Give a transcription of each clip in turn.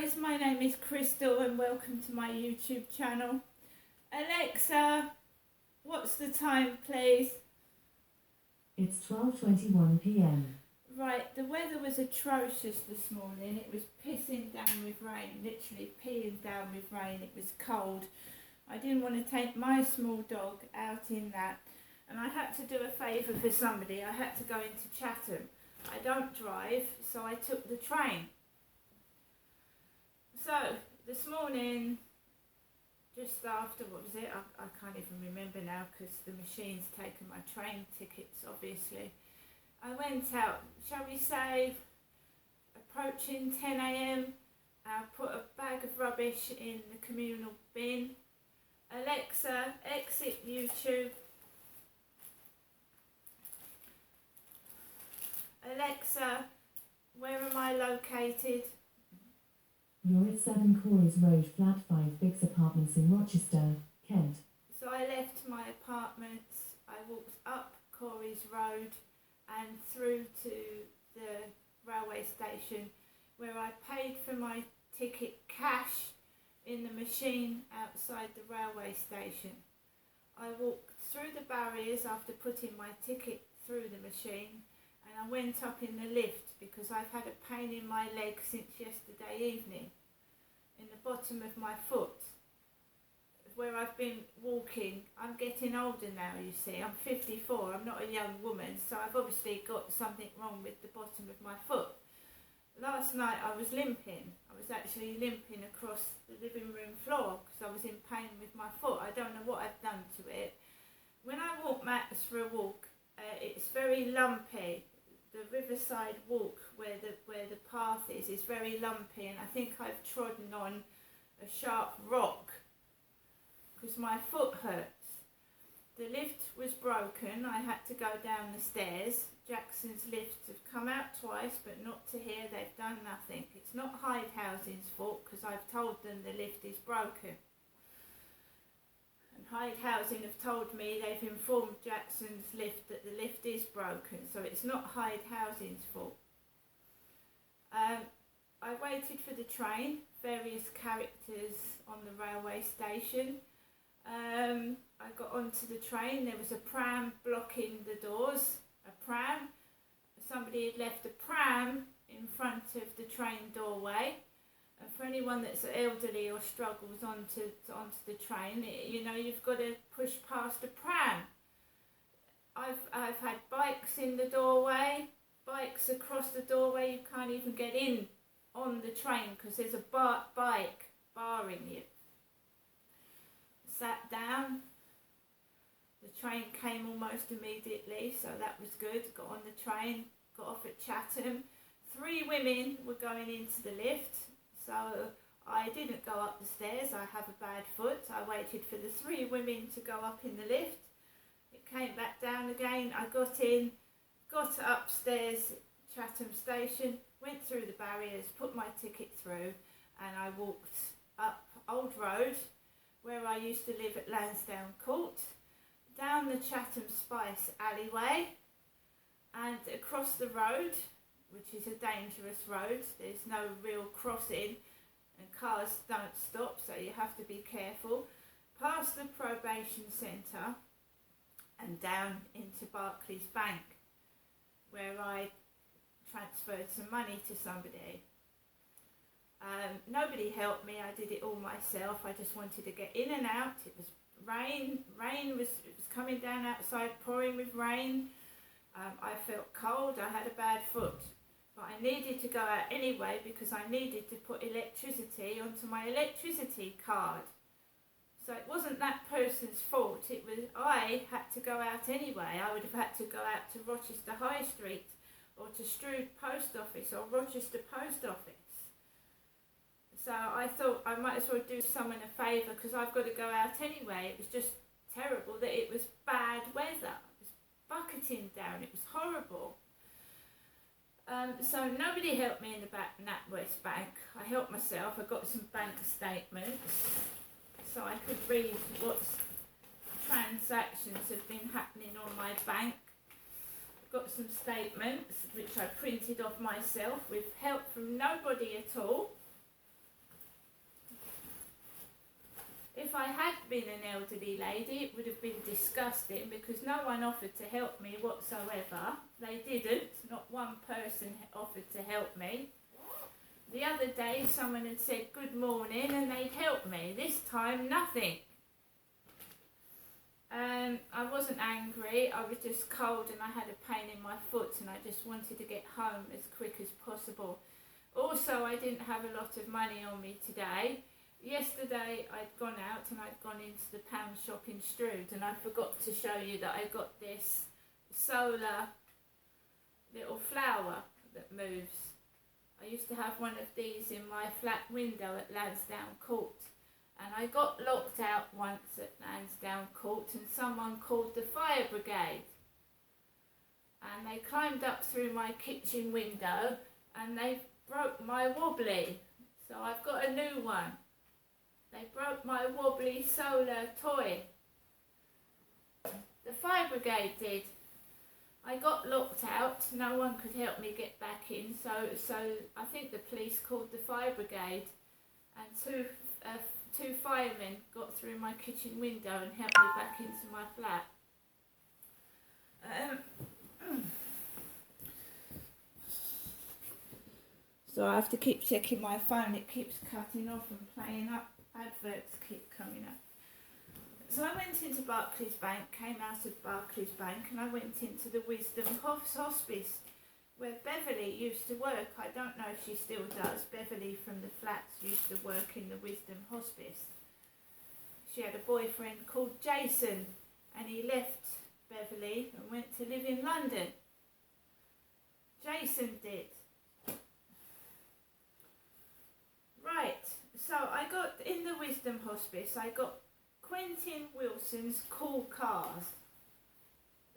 guys, my name is Crystal and welcome to my YouTube channel. Alexa, what's the time please? It's 12:21 p.m. Right, the weather was atrocious this morning. It was pissing down with rain, literally peeing down with rain. It was cold. I didn't want to take my small dog out in that, and I had to do a favour for somebody. I had to go into Chatham. I don't drive, so I took the train. So, this morning, just after, what was it? I can't even remember now because the machine's taken my train tickets, obviously. I went out, shall we say, approaching 10 a.m. I put a bag of rubbish in the communal bin. Alexa, exit YouTube. Alexa, where am I located? You're at 7 Corey's Road, Flat 5 Biggs Apartments in Rochester, Kent. So I left my apartments, I walked up Corey's Road and through to the railway station where I paid for my ticket cash in the machine outside the railway station. I walked through the barriers after putting my ticket through the machine, and I went up in the lift because I've had a pain in my leg since yesterday evening, in the bottom of my foot, where I've been walking. I'm getting older now, you see. I'm 54, I'm not a young woman, so I've obviously got something wrong with the bottom of my foot. Last night I was limping. I was actually limping across the living room floor because I was in pain with my foot. I don't know what I've done to it. When I walk Max for a walk, it's very lumpy. The riverside walk where the path is very lumpy, and I think I've trodden on a sharp rock because my foot hurts. The lift was broken. I had to go down the stairs. Jackson's lifts have come out twice, but not to here. They've done nothing. It's not Hyde Housing's fault because I've told them the lift is broken. And Hyde Housing have told me, they've informed Jackson's lift that the lift is broken, so it's not Hyde Housing's fault. I waited for the train, various characters on the railway station. I got onto the train. There was a pram blocking the doors. A pram. Somebody had left a pram in front of the train doorway. And for anyone that's elderly or struggles onto the train, you've got to push past a pram. I've had bikes in the doorway, bikes across the doorway. You can't even get in on the train because there's a bike barring you. Sat down. The train came almost immediately, so that was good. Got on the train, got off at Chatham. 3 women were going into the lift. So I didn't go up the stairs. I have a bad foot. I waited for the 3 women to go up in the lift. It came back down again. I got in, got upstairs, Chatham station, went through the barriers, put my ticket through, and I walked up Old Road, where I used to live at Lansdowne Court, down the Chatham Spice alleyway, and across the road, which is a dangerous road. There's no real crossing and cars don't stop, so you have to be careful. Past the probation centre and down into Barclays Bank, where I transferred some money to somebody. Nobody helped me. I did it all myself. I just wanted to get in and out. It was rain. It was coming down outside, pouring with rain. I felt cold. I had a bad foot. But I needed to go out anyway because I needed to put electricity onto my electricity card. So it wasn't that person's fault. It was I had to go out anyway. I would have had to go out to Rochester High Street or to Strood Post Office or Rochester Post Office. So I thought I might as well do someone a favour because I've got to go out anyway. It was just terrible that it was bad weather. It was bucketing down. It was horrible. So nobody helped me in the NatWest Bank. I helped myself. I got some bank statements so I could read what transactions have been happening on my bank. got some statements which I printed off myself with help from nobody at all. If I had been an elderly lady, it would have been disgusting because no one offered to help me whatsoever. They didn't. Not one person offered to help me. The other day, someone had said good morning and they'd help me. This time, nothing. I wasn't angry. I was just cold and I had a pain in my foot and I just wanted to get home as quick as possible. Also, I didn't have a lot of money on me today. Yesterday I'd gone out and I'd gone into the pound shop in Strood and I forgot to show you that I got this solar little flower that moves. I used to have one of these in my flat window at Lansdowne Court, and I got locked out once at Lansdowne Court and someone called the fire brigade and they climbed up through my kitchen window and they broke my wobbly, so I've got a new one. They broke my wobbly solar toy. The fire brigade did. I got locked out, no one could help me get back in, so I think the police called the fire brigade and two firemen got through my kitchen window and helped me back into my flat. So I have to keep checking my phone, it keeps cutting off and playing up, adverts keep coming up. So I went into Barclays Bank, came out of Barclays Bank and I went into the Wisdom Hospice where Beverly used to work. I don't know if she still does. Beverly from the flats used to work in the Wisdom Hospice. She had a boyfriend called Jason and he left Beverly and went to live in London. Jason did. Right, so I got in the Wisdom Hospice, I got Quentin Wilson's Cool Cars.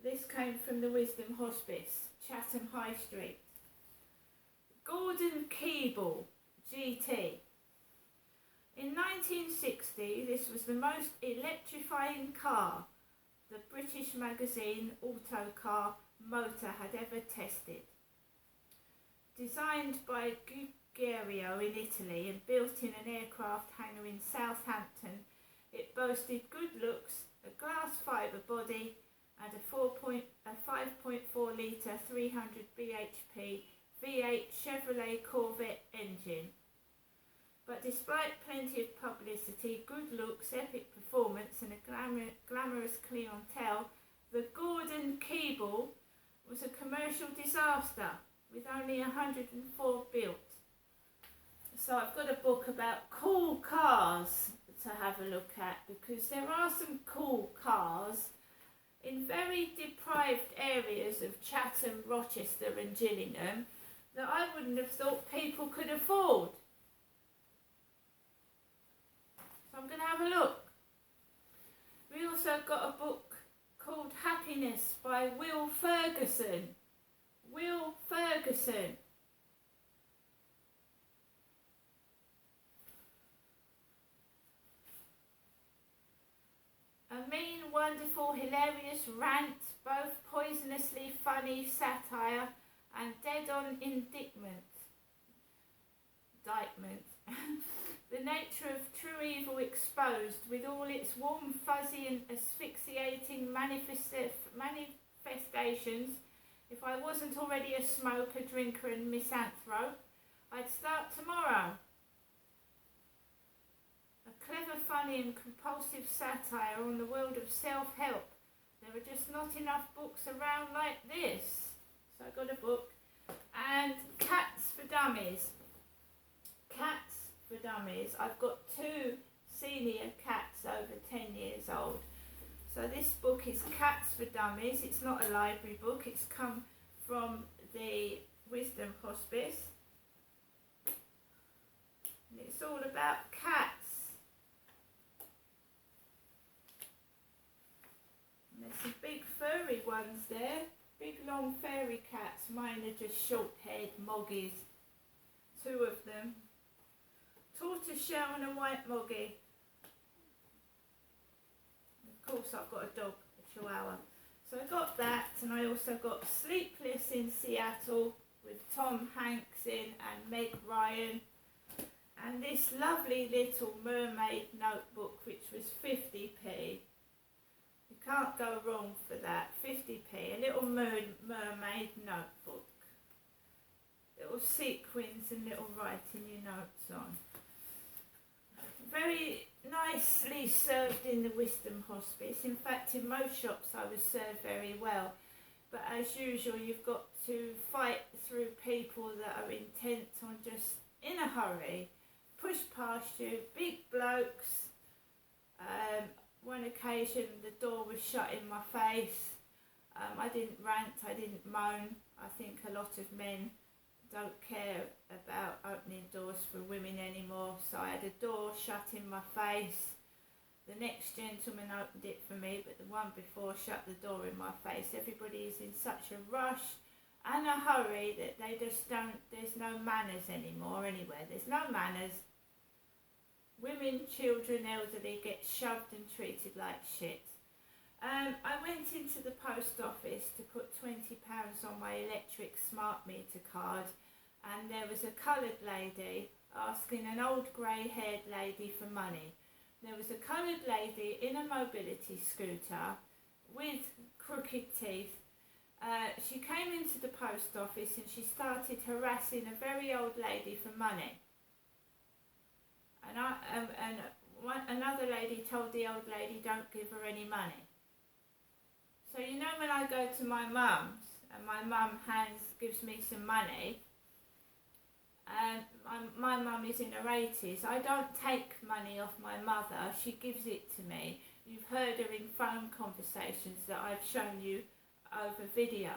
This came from the Wisdom Hospice, Chatham High Street. Gordon Keeble, GT. In 1960, this was the most electrifying car the British magazine Autocar Motor had ever tested. Designed by Guerrio in Italy and built in an aircraft hangar in Southampton, it boasted good looks, a glass fibre body and a 5.4 litre 300 bhp V8 Chevrolet Corvette engine. But despite plenty of publicity, good looks, epic performance and a glamorous clientele, the Gordon Keeble was a commercial disaster with only 104 built. So I've got a book about cool cars to have a look at because there are some cool cars in very deprived areas of Chatham, Rochester and Gillingham that I wouldn't have thought people could afford. So I'm going to have a look. We also got a book called Happiness by Will Ferguson. Will Ferguson. A mean, wonderful, hilarious rant, both poisonously funny satire and dead-on indictment. The nature of true evil exposed with all its warm, fuzzy and asphyxiating manifestations. If I wasn't already a smoker, drinker and misanthrope, I'd start tomorrow. A clever, funny and compulsive satire on the world of self-help. There are just not enough books around like this. So I got a book. And Cats for Dummies. Cats for Dummies. I've got two senior cats over 10 years old. So this book is Cats for Dummies. It's not a library book. It's come from the Wisdom Hospice. And it's all about cats. And there's some big furry ones there. Big long fairy cats. Mine are just short-haired moggies. Two of them. Tortoiseshell and a white moggie. Of course I've got a dog, a Chihuahua. So I got that, and I also got Sleepless in Seattle with Tom Hanks in and Meg Ryan. And this lovely little mermaid notebook, which was 50p. You can't go wrong for that. 50p, a little mermaid notebook. Little sequins and little writing your notes on. Very nicely served in the Wisdom Hospice. In fact, in most shops I was served very well. But as usual, you've got to fight through people that are intent on just in a hurry, push past you, big blokes. One occasion the door was shut in my face. I didn't rant, I didn't moan. I think a lot of men don't care about opening doors for women anymore, so I had a door shut in my face. The next gentleman opened it for me, but the one before shut the door in my face. Everybody is in such a rush and a hurry that they just don't, there's no manners anymore anywhere. There's no manners. Women, children, elderly get shoved and treated like shit. I went into the post office to put £20 on my electric smart meter card, and there was a coloured lady asking an old grey-haired lady for money. There was a coloured lady in a mobility scooter with crooked teeth. She came into the post office and she started harassing a very old lady for money. Another lady told the old lady, don't give her any money. So you know when I go to my mum's and my mum gives me some money, and my mum is in her 80s, I don't take money off my mother, she gives it to me. You've heard her in phone conversations that I've shown you over video.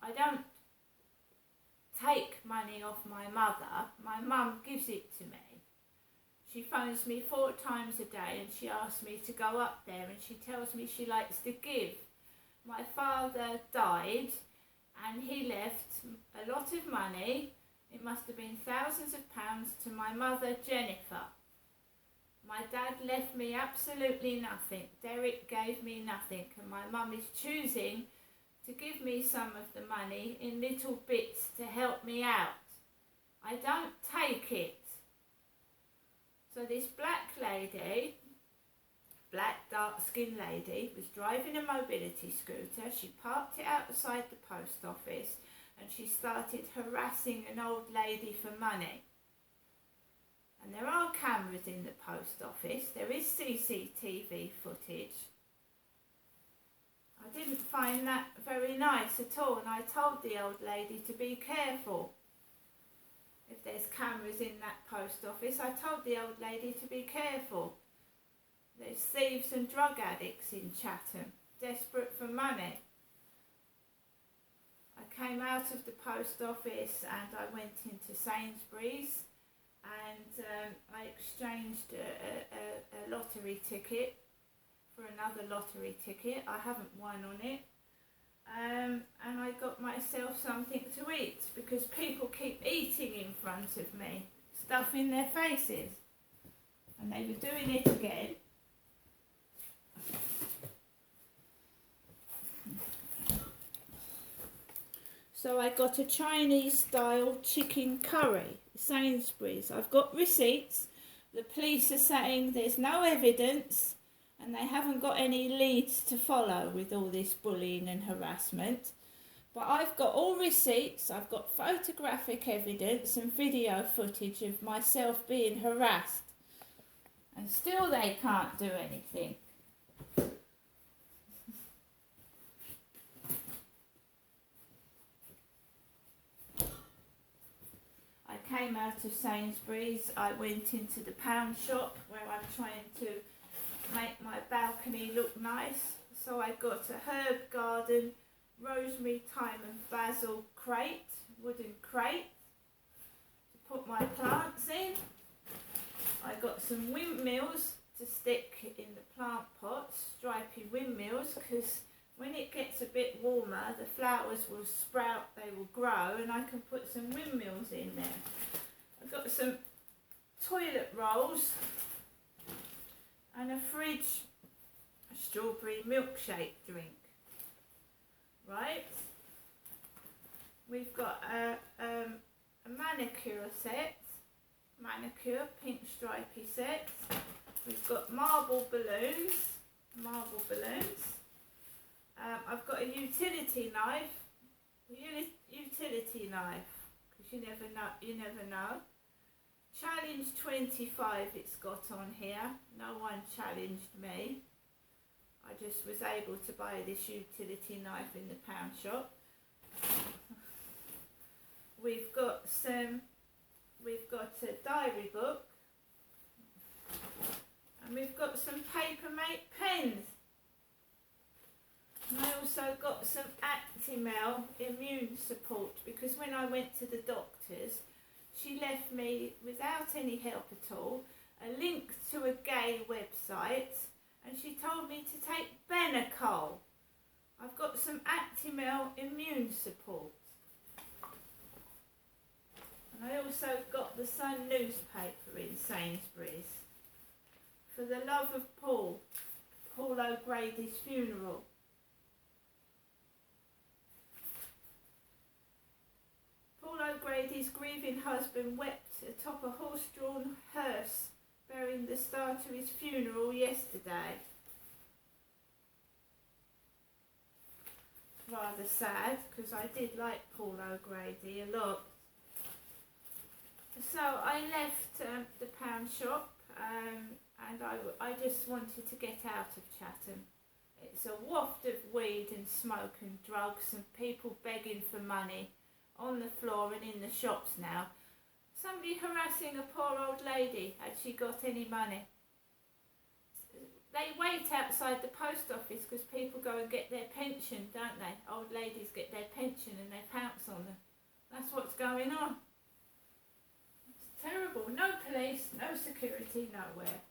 I don't take money off my mother, my mum gives it to me. She phones me 4 times a day and she asks me to go up there and she tells me she likes to give. My father died and he left a lot of money, it must have been thousands of pounds, to my mother Jennifer. My dad left me absolutely nothing. Derek gave me nothing, and my mum is choosing to give me some of the money in little bits to help me out. I don't take it. So this black lady, black dark-skinned lady, was driving a mobility scooter. She parked it outside the post office and she started harassing an old lady for money. And there are cameras in the post office. There is CCTV footage. I didn't find that very nice at all, and I told the old lady to be careful. If there's cameras in that post office, I told the old lady to be careful. There's thieves and drug addicts in Chatham, desperate for money. I came out of the post office and I went into Sainsbury's, and I exchanged a lottery ticket for another lottery ticket. I haven't won on it. And I got myself something to eat because people keep eating in front of me, stuffing their faces. And they were doing it again. So I got a Chinese style chicken curry, Sainsbury's. I've got receipts. The police are saying there's no evidence and they haven't got any leads to follow with all this bullying and harassment. But I've got all receipts, I've got photographic evidence and video footage of myself being harassed. And still they can't do anything. I came out of Sainsbury's, I went into the pound shop where I'm trying to make my balcony look nice. So I got a herb garden, rosemary, thyme and basil crate, wooden crate to put my plants in. I got some windmills to stick in the plant pots, stripy windmills, because when it gets a bit warmer the flowers will sprout, they will grow, and I can put some windmills in there. I've got some toilet rolls and a fridge strawberry milkshake drink. Right, we've got a manicure set, manicure, pink stripy sets. We've got marble balloons. I've got a utility knife, because you never know. Challenge 25 it's got on here. No one challenged me. I just was able to buy this utility knife in the pound shop. We've got a diary book, and we've got some Papermate pens. And I also got some Actimel immune support, because when I went to the doctor's, she left me, without any help at all, a link to a gay website, and she told me to take Benecol. I've got some Actimel immune support. And I also got the Sun newspaper in Sainsbury's. For the love of Paul O'Grady's funeral. Paul O'Grady's grieving husband wept atop a horse-drawn hearse bearing the start to his funeral yesterday. Rather sad, because I did like Paul O'Grady a lot. So I left the pound shop and I just wanted to get out of Chatham. It's a waft of weed and smoke and drugs and people begging for money on the floor and in the shops now. Somebody harassing a poor old lady. Had she got any money? They wait outside the post office because people go and get their pension, don't they? Old ladies get their pension and they pounce on them. That's what's going on. It's terrible. No police, no security, nowhere.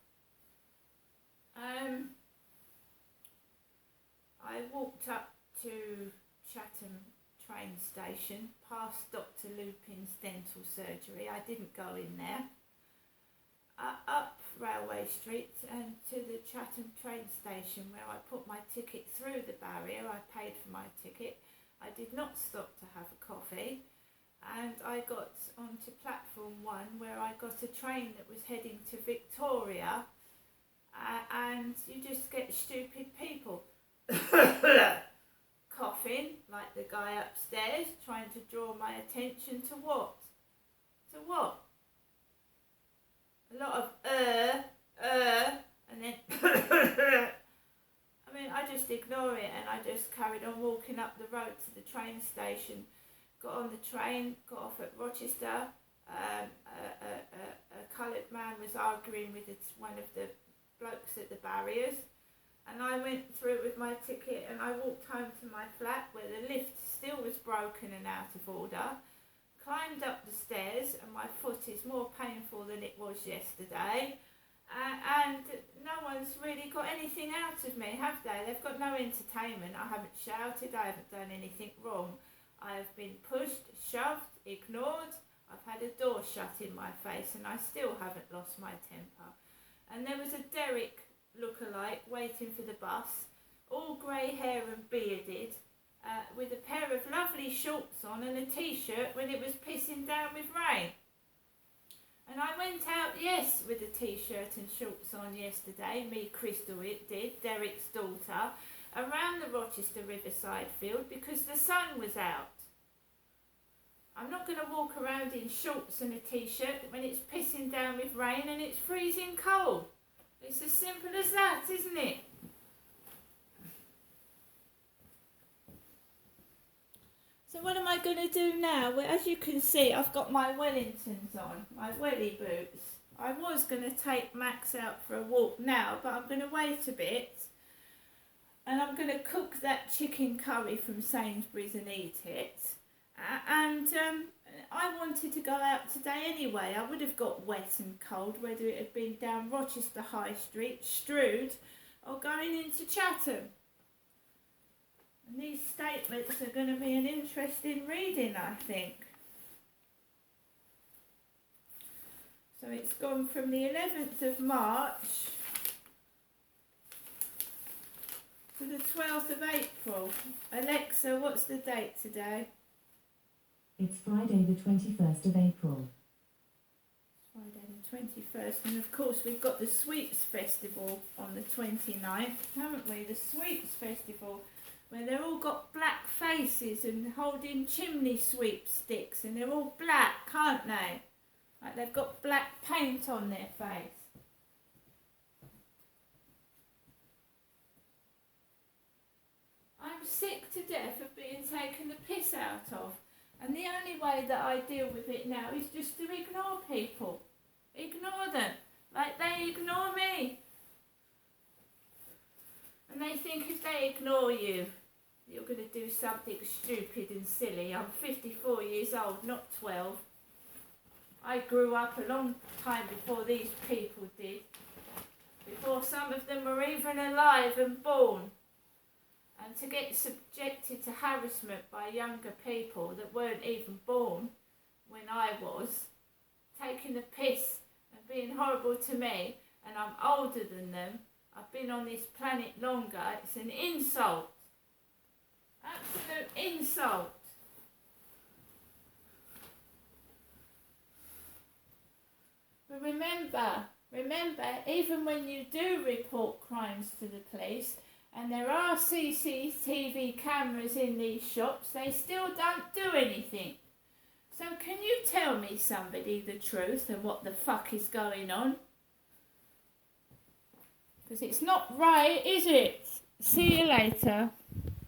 I walked up to Chatham train station, past Dr. Lupin's dental surgery. I didn't go in there. Up Railway Street and to the Chatham train station, where I put my ticket through the barrier. I paid for my ticket. I did not stop to have a coffee, and I got onto platform 1, where I got a train that was heading to Victoria, and you just get stupid people coughing like the guy upstairs, trying to draw my attention to what? To what? A lot of and then I mean, I just ignore it, and I just carried on walking up the road to the train station. Got on the train, got off at Rochester. A coloured man was arguing with one of the blokes at the barriers, and I went through with my ticket, and I walked home to my flat, where the lift still was broken and out of order. Climbed up the stairs, and my foot is more painful than it was yesterday, and no one's really got anything out of me, have they? They've got no entertainment. I haven't shouted, I haven't done anything wrong. I have been pushed, shoved, ignored. I've had a door shut in my face, and I still haven't lost my temper. And there was a Derek lookalike waiting for the bus, all grey hair and bearded, with a pair of lovely shorts on and a t-shirt when it was pissing down with rain. And I went out, yes, with a t-shirt and shorts on yesterday, me Crystal it did, Derek's daughter, around the Rochester Riverside field because the sun was out. I'm not going to walk around in shorts and a t-shirt when it's pissing down with rain and it's freezing cold. It's as simple as that, isn't it? So what am I going to do now? Well, as you can see, I've got my Wellingtons on, my welly boots. I was going to take Max out for a walk now, but I'm going to wait a bit. And I'm going to cook that chicken curry from Sainsbury's and eat it. And I wanted to go out today anyway. I would have got wet and cold, whether it had been down Rochester High Street, Strood, or going into Chatham. And these statements are going to be an interesting reading, I think. So it's gone from the 11th of March to the 12th of April. Alexa, what's the date today? It's Friday the 21st of April. Friday the 21st, and of course we've got the Sweeps Festival on the 29th, haven't we? The Sweeps Festival, where they're all got black faces and holding chimney sweep sticks, and they're all black, aren't they? Like they've got black paint on their face. I'm sick to death of being taken the piss out of. And the only way that I deal with it now is just to ignore people. Ignore them. Like they ignore me. And they think if they ignore you, you're going to do something stupid and silly. I'm 54 years old, not 12. I grew up a long time before these people did. Before some of them were even alive and born. And to get subjected to harassment by younger people that weren't even born when I was, taking the piss and being horrible to me, and I'm older than them, I've been on this planet longer, it's an insult. Absolute insult. But remember, even when you do report crimes to the police, and there are CCTV cameras in these shops, they still don't do anything. So can you tell me, somebody, the truth and what the fuck is going on? Because it's not right, is it? See you later.